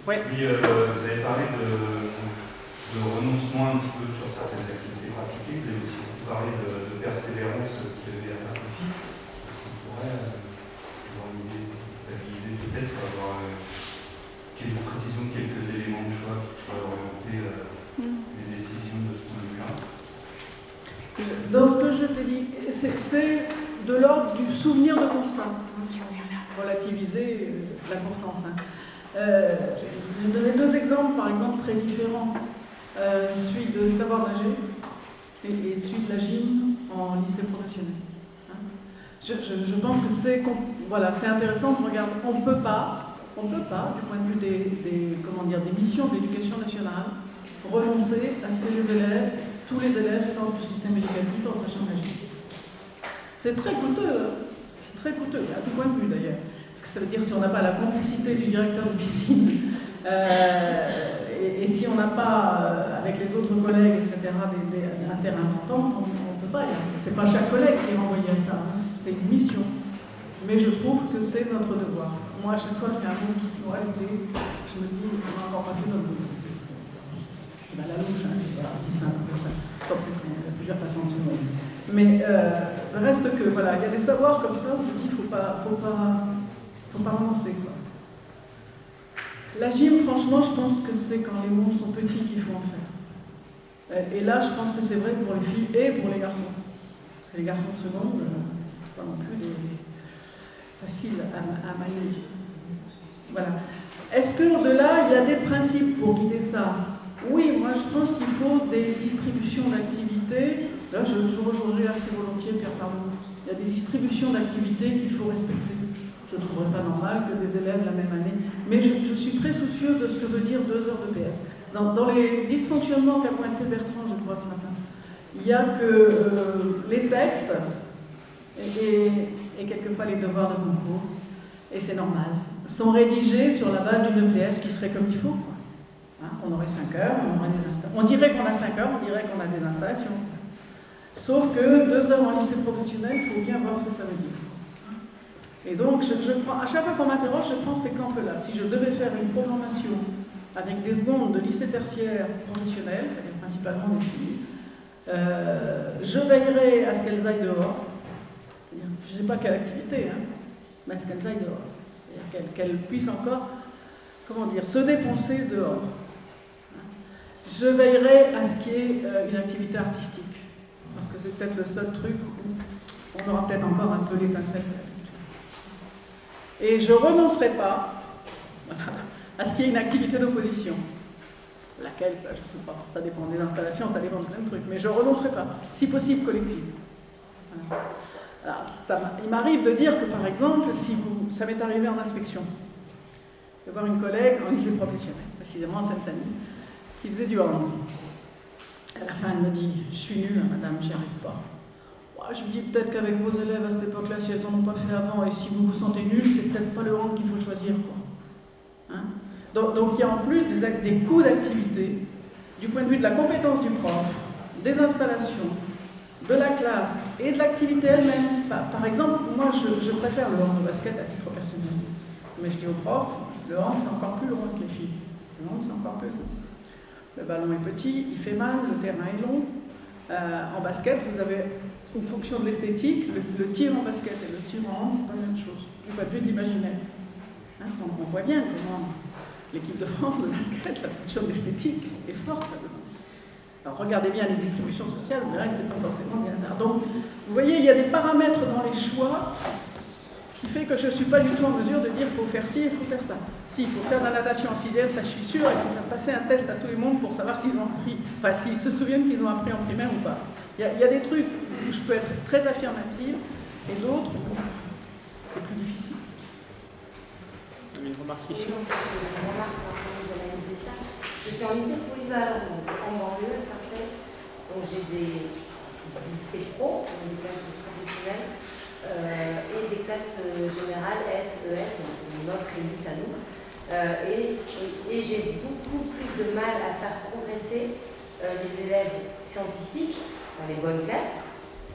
Oui. Puis, vous avez parlé de renoncement un petit peu sur certaines activités pratiquées. Vous avez aussi beaucoup parlé de persévérance qui avait l'air aussi. Est-ce qu'on pourrait avoir une idée stabilisée peut-être, avoir quelques précisions, quelques éléments de choix qui pourraient orienter les décisions de ce point de vue-là? Dans ce que je te dis, c'est de l'ordre du souvenir de constat. Relativiser l'importance. Je vais donner deux exemples, par exemple, très différents. Celui de savoir nager et celui de la gym en lycée professionnel. Je pense que c'est intéressant de regarder. On ne peut pas, du point de vue des missions de l'éducation nationale, renoncer à ce que tous les élèves sortent du système éducatif en sachant nager. C'est très coûteux, à tout point de vue d'ailleurs. Parce que ça veut dire si on n'a pas la complicité du directeur de piscine, et si on n'a pas, avec les autres collègues, etc., un terrain d'entente, on ne peut pas. C'est pas chaque collègue qui est renvoyé à ça, c'est une mission. Mais je trouve que c'est notre devoir. Moi, à chaque fois qu'il y a un monde qui se noie, je me dis, on n'a encore pas fait notre devoir. La louche, c'est pas si simple que ça. Il y a plusieurs façons de se noyer. Mais reste que, voilà, il y a des savoirs comme ça où je dis, faut pas renoncer, quoi. La gym, franchement, je pense que c'est quand les mômes sont petits qu'il faut en faire. Et là, je pense que c'est vrai pour les filles et pour les garçons. Parce que les garçons de seconde, pas non plus faciles à manier. Voilà. Est-ce qu'au-delà, il y a des principes pour guider ça? Oui, moi je pense qu'il faut des distributions d'activités. Là, je rejoindrai assez volontiers Pierre Parlon. Il y a des distributions d'activités qu'il faut respecter. Je ne trouverais pas normal que des élèves la même année. Mais je suis très soucieuse de ce que veut dire 2 heures de PS. Dans les dysfonctionnements qu'a pointé Bertrand, je crois, ce matin, il n'y a que les textes et quelquefois les devoirs de concours, et c'est normal, sont rédigés sur la base d'une EPS qui serait comme il faut. On aurait 5 heures, on aurait des installations. On dirait qu'on a 5 heures, on dirait qu'on a des installations. Sauf que 2 heures en lycée professionnel, il faut bien voir ce que ça veut dire. Et donc, je prends, à chaque fois qu'on m'interroge, je prends cet exemple-là. Si je devais faire une programmation avec des secondes de lycée tertiaire professionnel, c'est-à-dire principalement des filles, je veillerais à ce qu'elles aillent dehors. Je ne sais pas quelle activité, mais à ce qu'elles aillent dehors. Qu'elles puissent encore, se dépenser dehors. Je veillerai à ce qu'il y ait une activité artistique, parce que c'est peut-être le seul truc où on aura peut-être encore un peu l'étincelle de la culture. Et je ne renoncerai pas à ce qu'il y ait une activité d'opposition. Laquelle, ça, je ne sais pas, ça dépend des installations, ça dépend de plein de trucs, mais je ne renoncerai pas, si possible collective. Alors, il m'arrive de dire que, par exemple, ça m'est arrivé en inspection, de voir une collègue en lycée professionnel, précisément en Seine-Saint-Denis, qui faisait du hand. À la fin, elle me dit, je suis nulle, madame, j'y arrive pas. Ouais, je me dis peut-être qu'avec vos élèves à cette époque-là, si elles n'en ont pas fait avant, et si vous vous sentez nul, c'est peut-être pas le hand qu'il faut choisir, quoi. Donc il y a en plus des coûts d'activité, du point de vue de la compétence du prof, des installations, de la classe et de l'activité elle-même. Par exemple, moi je préfère le hand au basket à titre personnel. Mais je dis aux profs, le hand c'est encore plus loin que les filles. Le hand c'est encore plus long. Le ballon est petit, il fait mal, le terrain est long. En basket, vous avez une fonction de l'esthétique, le tir en basket et le tir en hand, c'est pas la même chose. Du point de vue de l'imaginaire. On voit bien comment l'équipe de France de basket, la fonction d'esthétique est forte là-dedans. Alors regardez bien les distributions sociales, vous verrez que c'est pas forcément bien ça. Donc, vous voyez, il y a des paramètres dans les choix qui fait que je ne suis pas du tout en mesure de dire il faut faire ci, il faut faire ça. Si, il faut faire de la natation en 6e, ça je suis sûre, il faut faire passer un test à tout le monde pour savoir s'ils ont appris, enfin s'ils se souviennent qu'ils ont appris en primaire ou pas. Il y a des trucs où je peux être très affirmative et d'autres où c'est plus difficile. Une remarque ici. Je suis en lycée polyvalent, en banlieue, à Sarcelles. Donc j'ai des lycées pro, des classes professionnelles, et des classes générales, S, ES, donc notre élite à nous. Et j'ai beaucoup plus de mal à faire progresser les élèves scientifiques dans les bonnes classes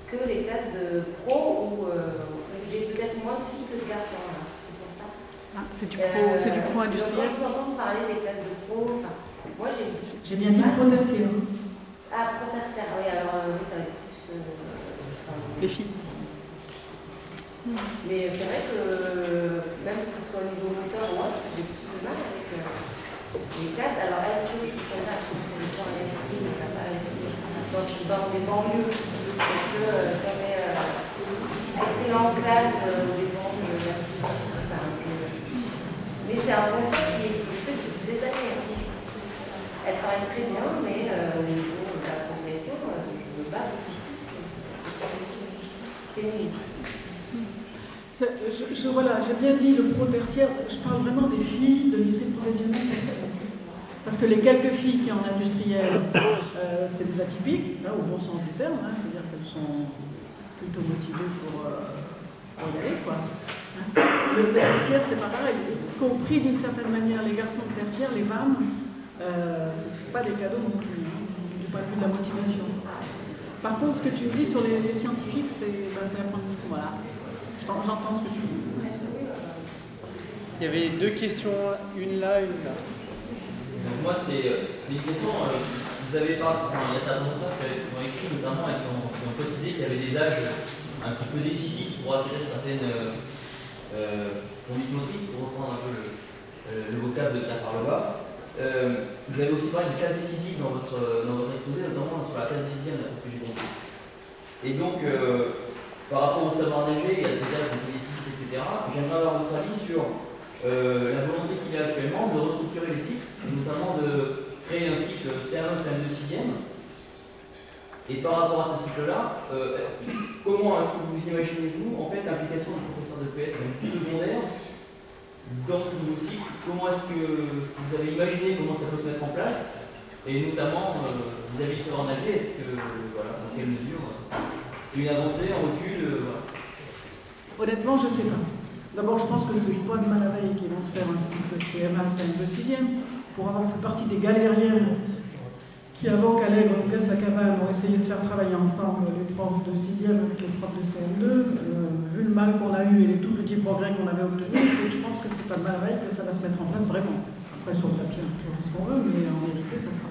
que les classes de pro où j'ai peut-être moins de filles que de garçons. C'est pour ça. Ah, c'est du pro-industriel. Quand je vous entends parler des classes de pro, moi j'ai bien dit pro-tertiaire. Ah, pro-tertiaire, oui, alors oui, ça va être plus. Les filles. Mais c'est vrai que même que ce soit au niveau moteur ou autre, j'ai plus de mal avec les classes. Alors est-ce qu'il faut là pour les gens à l'esprit, mais ça paraît aussi dans des banlieues, parce que ça met excellente classe des banques, mais c'est un concept qui est fait depuis des années. Elle travaille très bien, mais au niveau de la progression, je ne veux pas voilà, j'ai bien dit le pro-tertiaire, je parle vraiment des filles de lycée professionnel tertiaire. Parce que les quelques filles qui en industriel, c'est des atypiques, là, au bon sens du terme, hein, c'est-à-dire qu'elles sont plutôt motivées pour y aller, quoi. Hein. Le tertiaire, c'est pas pareil, y compris d'une certaine manière les garçons de tertiaire, les femmes, c'est pas des cadeaux non plus, hein, du point de vue de la motivation. Par contre, ce que tu dis sur les scientifiques, c'est à prendre. Voilà. J'entends ce que tu dis. Il y avait deux questions, une là, une là. Donc moi, c'est une question. Vous avez parlé, il y a certains enseignants qui ont écrit, notamment, qui ont précisé qu'il y avait des âges un petit peu décisifs pour acquérir certaines conduites motrices, pour reprendre un peu le vocable de Pierre Parleva. Vous avez aussi parlé de classes décisives dans votre exposé, notamment sur la classe décisive, d'après ce que j'ai compris. Et donc, par rapport au savoir nager et à ces âges de décisifs, etc., j'aimerais avoir votre avis sur la volonté qu'il y a actuellement de restructurer les cycles, et notamment de créer un cycle CM1, CM2, 6e. Et par rapport à ce cycle-là, comment est-ce que vous imaginez-vous en fait l'application du professeur de PS donc secondaire dans ce nouveau cycle? Comment est-ce que vous avez imaginé comment ça peut se mettre en place? Et notamment, vis-à-vis du savoir nager, est-ce que, voilà, dans quelle mesure c'est une avancée, un recul voilà. Honnêtement, je ne sais pas. D'abord, je pense que c'est une bonne mal à veille qui vont se faire un cycle CM1, CM2, 6e, pour avoir fait partie des galériennes qui, avant qu'Allègre nous casse la cabane, ont essayé de faire travailler ensemble les profs de 6e avec les profs de CM2. Vu le mal qu'on a eu et les tout petits progrès qu'on avait obtenus, je pense que c'est pas mal à veille que ça va se mettre en place vraiment. Après, sur le papier, on peut toujours faire ce qu'on veut, mais en vérité, ça sera.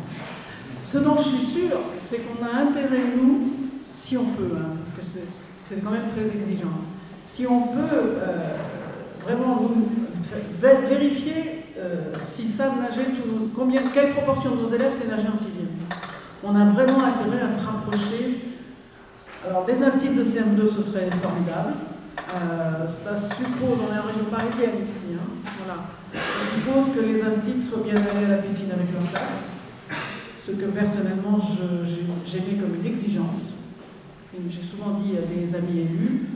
Ce dont je suis sûre, c'est qu'on a intérêt, nous, si on peut, hein, parce que c'est quand même très exigeant, si on peut vraiment nous vérifier s'ils savent nager, quelle proportion de nos élèves sait nager en 6e. On a vraiment intérêt à se rapprocher. Alors, des instituts de CM2, ce serait formidable. Ça suppose, on est en région parisienne ici, hein, voilà. Ça suppose que les instituts soient bien allés à la piscine avec leur classe, ce que personnellement j'ai mis comme une exigence. J'ai souvent dit à des amis élus,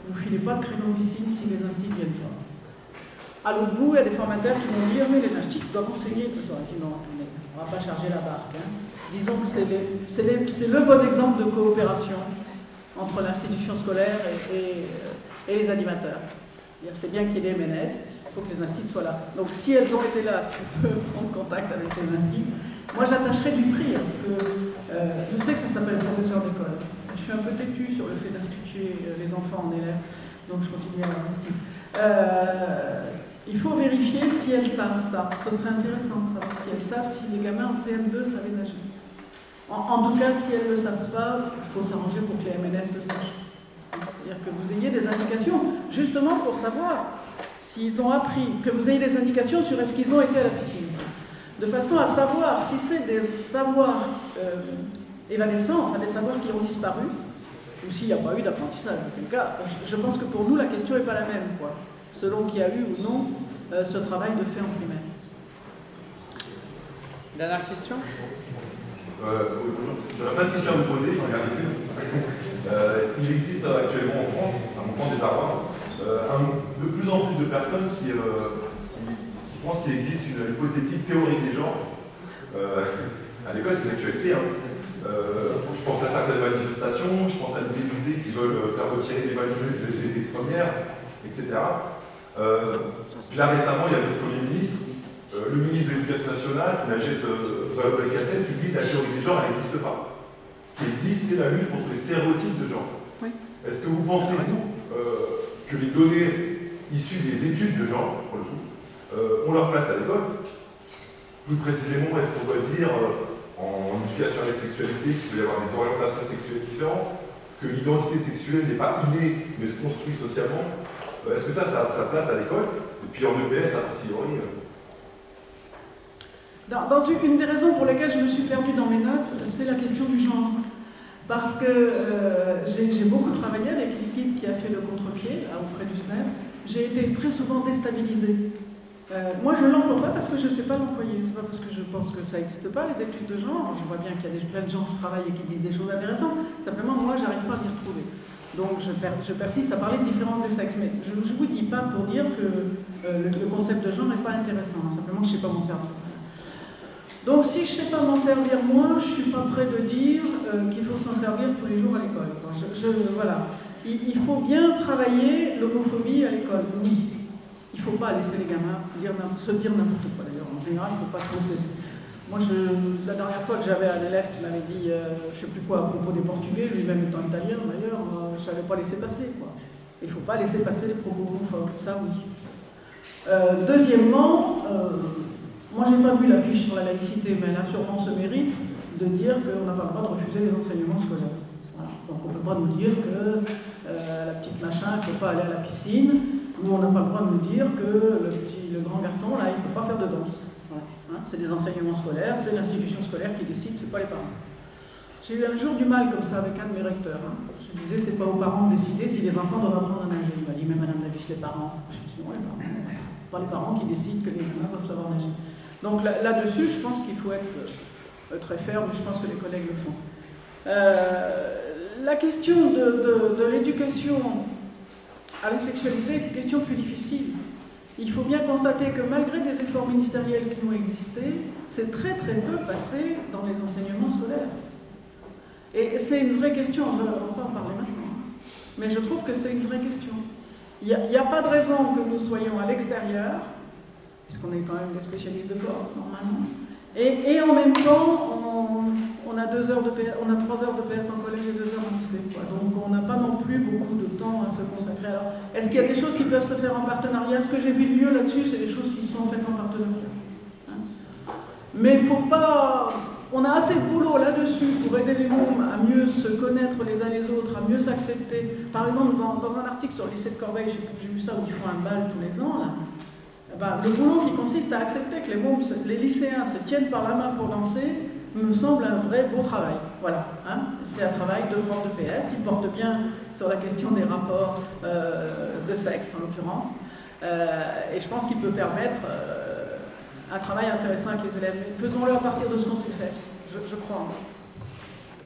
vous ne filez pas de créneau piscine si les instituts ne viennent pas. À l'autre bout, il y a des formateurs qui vont dire, mais les instituts doivent enseigner. J'aurais dit non, on ne va pas charger la barque. Hein. Disons que c'est le bon exemple de coopération entre l'institution scolaire et les animateurs. C'est bien qu'il y ait des MNS, il faut que les instituts soient là. Donc si elles ont été là, on peut prendre contact avec les instituts. Moi, j'attacherai du prix à ce que... je sais que ça s'appelle professeur d'école. Je suis un peu têtue sur le fait d'instituer les enfants en élèves, donc je continue à l'institut. Il faut vérifier si elles savent ça. Ce serait intéressant de savoir si elles savent si les gamins en CM2 savaient nager. En tout cas, si elles ne le savent pas, il faut s'arranger pour que les MNS le sachent. C'est-à-dire que vous ayez des indications, justement pour savoir s'ils ont appris, que vous ayez des indications sur est-ce qu'ils ont été à la piscine. De façon à savoir si c'est des savoirs évanescents, enfin des savoirs qui ont disparu, ou s'il n'y a pas eu d'apprentissage. En tout cas, je pense que pour nous, la question n'est pas la même, quoi, selon qu'il y a eu ou non ce travail de fait en primaire. Dernière question. J'aurais pas de questions à vous poser. Il existe actuellement en France, à mon grand désarroi, de plus en plus de personnes qui pensent qu'il existe une hypothétique théorie des genres. À l'école, c'est une actualité. Hein. Je pense à certaines manifestations, je pense à des députés qui veulent faire retirer des manuels des CT premières, etc. Là récemment, il y a le Premier ministre, le ministre de l'Éducation nationale, qui Najat Vallaud-Belkacem, qui dit que la théorie des genres n'existe pas. Ce qui existe, c'est la lutte contre les stéréotypes de genre. Oui. Est-ce que vous pensez, vous, que les données issus des études de genre, pour le coup, ont leur place à l'école. Plus précisément, est-ce qu'on doit dire en éducation à la sexualité qu'il peut y avoir des orientations sexuelles différentes, que l'identité sexuelle n'est pas innée, mais se construit socialement? Est-ce que ça a sa place à l'école? Et puis en EPS, a priori. Une des raisons pour lesquelles je me suis perdue dans mes notes, c'est la question du genre. Parce que j'ai beaucoup travaillé avec l'équipe qui a fait le contre-pied auprès du SNEP. J'ai été très souvent déstabilisée. Moi, je ne l'emploie pas parce que je ne sais pas l'employer. C'est pas parce que je pense que ça n'existe pas, les études de genre. Je vois bien qu'il y a plein de gens qui travaillent et qui disent des choses intéressantes. Simplement, moi, je n'arrive pas à m'y retrouver. Donc, je persiste à parler de différence des sexes. Mais je ne vous dis pas pour dire que le concept de genre n'est pas intéressant. Simplement, je ne sais pas m'en servir. Donc, si je ne sais pas m'en servir, moi, je ne suis pas prêt de dire qu'il faut s'en servir tous les jours à l'école. Voilà. Il faut bien travailler l'homophobie à l'école, oui. Il ne faut pas laisser les gamins se dire n'importe quoi, d'ailleurs. En général, il ne faut pas trop se laisser. Moi, la dernière fois que j'avais un élève qui m'avait dit, je ne sais plus quoi, à propos des Portugais, lui-même étant italien, d'ailleurs, je ne savais pas laisser passer, quoi. Il ne faut pas laisser passer les propos homophobes, ça oui. Deuxièmement, moi, je n'ai pas vu l'affiche sur la laïcité, mais elle a sûrement ce mérite de dire qu'on n'a pas le droit de refuser les enseignements scolaires. Voilà. Donc, on ne peut pas nous dire que la petite machin ne peut pas aller à la piscine, ou on n'a pas le droit de nous dire que le grand garçon, là, il ne peut pas faire de danse. Voilà. Hein, c'est des enseignements scolaires, c'est l'institution scolaire qui décide, ce n'est pas les parents. J'ai eu un jour du mal comme ça avec un de mes recteurs. Hein. Je disais, c'est pas aux parents de décider si les enfants doivent apprendre à nager. Il m'a dit, mais madame Davis, les parents. Je dis, non, les parents. Pas les parents qui décident que les gamins doivent savoir nager. Donc là-dessus, je pense qu'il faut être très ferme, je pense que les collègues le font. La question de l'éducation à la sexualité est une question plus difficile. Il faut bien constater que malgré des efforts ministériels qui ont existé, c'est très très peu passé dans les enseignements scolaires. Et c'est une vraie question, on va en parler maintenant, mais je trouve que c'est une vraie question. Il n'y a pas de raison que nous soyons à l'extérieur, puisqu'on est quand même des spécialistes de corps, normalement, et en même temps, on a 3 heures de PS en collège et 2 heures en lycée. Quoi. Donc on n'a pas non plus beaucoup de temps à se consacrer. Alors, est-ce qu'il y a des choses qui peuvent se faire en partenariat? Ce que j'ai vu de mieux là-dessus, c'est des choses qui se sont faites en partenariat. Hein? Mais il ne faut pas... On a assez de boulot là-dessus pour aider les mômes à mieux se connaître les uns les autres, à mieux s'accepter. Par exemple, dans un article sur le lycée de Corbeil, j'ai vu ça où ils font un bal tous les ans, là. Le boulot qui consiste à accepter que les lycéens se tiennent par la main pour danser me semble un vrai beau travail. Voilà, hein, c'est un travail de prof de PS, il porte bien sur la question des rapports de sexe en l'occurrence, et je pense qu'il peut permettre un travail intéressant avec les élèves. Faisons-le à partir de ce qu'on sait faire, je crois.